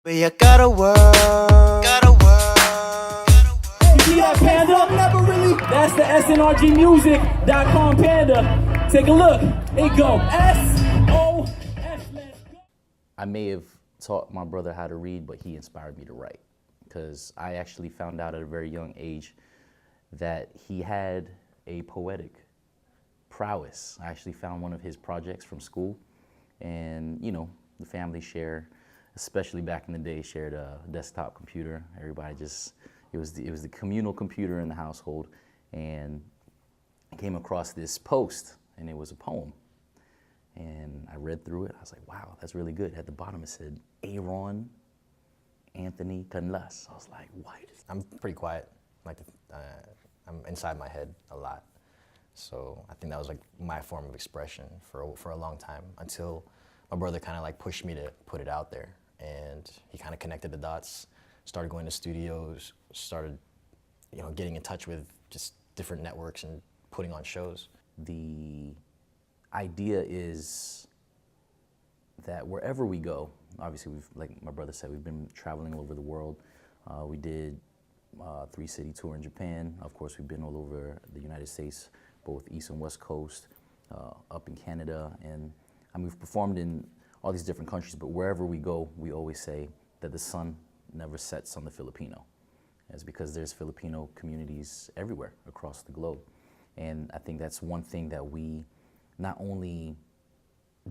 But you gotta work, gotta work. You see that panda? Never really. That's the SNRGmusic.com panda. Take a look. It go S-O-S. Let's go. I may have taught my brother how to read, but he inspired me to write. Because I actually found out at a very young age that he had a poetic prowess. I actually found one of his projects from school, and you know, the family share, especially back in the day, shared a desktop computer. Everybody just, it was the communal computer in the household, and I came across this post, and it was a poem. And I read through it, I was like, wow, that's really good. At the bottom it said, Aaron Anthony Connects. I was like, what? I'm pretty quiet. I'm inside my head a lot. So I think that was like my form of expression for a long time, until my brother kind of like pushed me to put it out there. And he kind of connected the dots, started going to studios, started, you know, getting in touch with just different networks and putting on shows. The idea is that wherever we go, obviously like my brother said, we've been traveling all over the world. We did a 3-city tour in Japan. Of course, we've been all over the United States, both East and West Coast, up in Canada, and we've performed in all these different countries, but wherever we go, we always say that the sun never sets on the Filipino. It's because there's Filipino communities everywhere across the globe. And I think that's one thing that we not only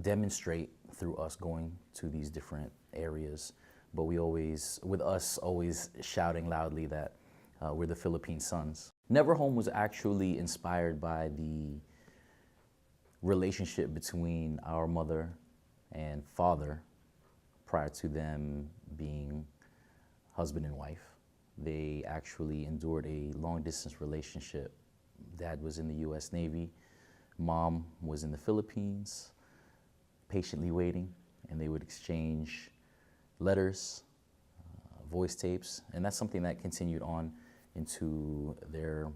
demonstrate through us going to these different areas, but we always, with us always shouting loudly that we're the Philippine sons. Never Home was actually inspired by the relationship between our mother and father prior to them being husband and wife. They actually endured a long-distance relationship. Dad was in the U.S. Navy, mom was in the Philippines, patiently waiting, and they would exchange letters, voice tapes, and that's something that continued on into their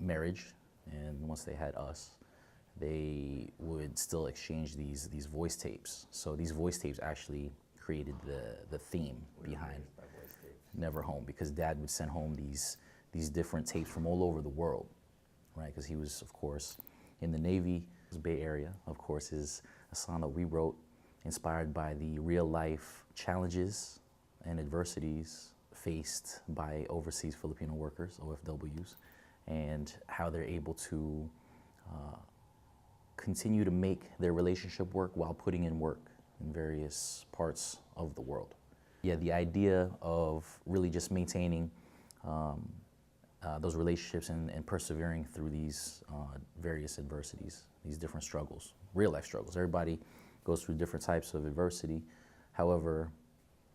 marriage. And once they had us, they would still exchange these voice tapes. So these voice tapes actually created the theme behind Never Home, because Dad would send home these different tapes from all over the world, right? Because he was, of course, in the Navy. Bay Area, of course, is a song that we wrote inspired by the real-life challenges and adversities faced by overseas Filipino workers, OFWs, and how they're able to continue to make their relationship work while putting in work in various parts of the world. Yeah, the idea of really just maintaining those relationships and persevering through these various adversities, these different struggles, real-life struggles. Everybody goes through different types of adversity. However,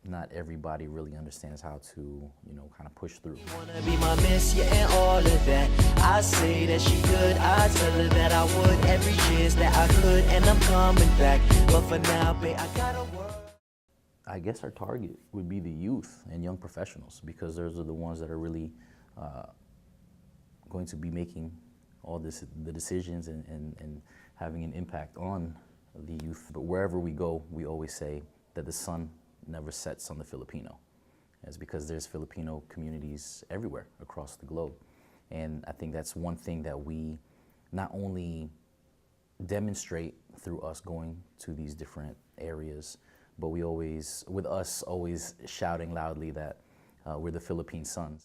not everybody really understands how to, you know, kind of push through. You wanna be my miss, yeah, and all of that. I say that she could, I tell her that I would every chance that I could, and I'm coming back. But for now, babe, I gotta work. I guess our target would be the youth and young professionals, because those are the ones that are really going to be making all the decisions and having an impact on the youth. But wherever we go, we always say that the sun never sets on the Filipino. It's because there's Filipino communities everywhere across the globe. And I think that's one thing that we not only demonstrate through us going to these different areas, but we always, with us always shouting loudly that we're the Philippine sons.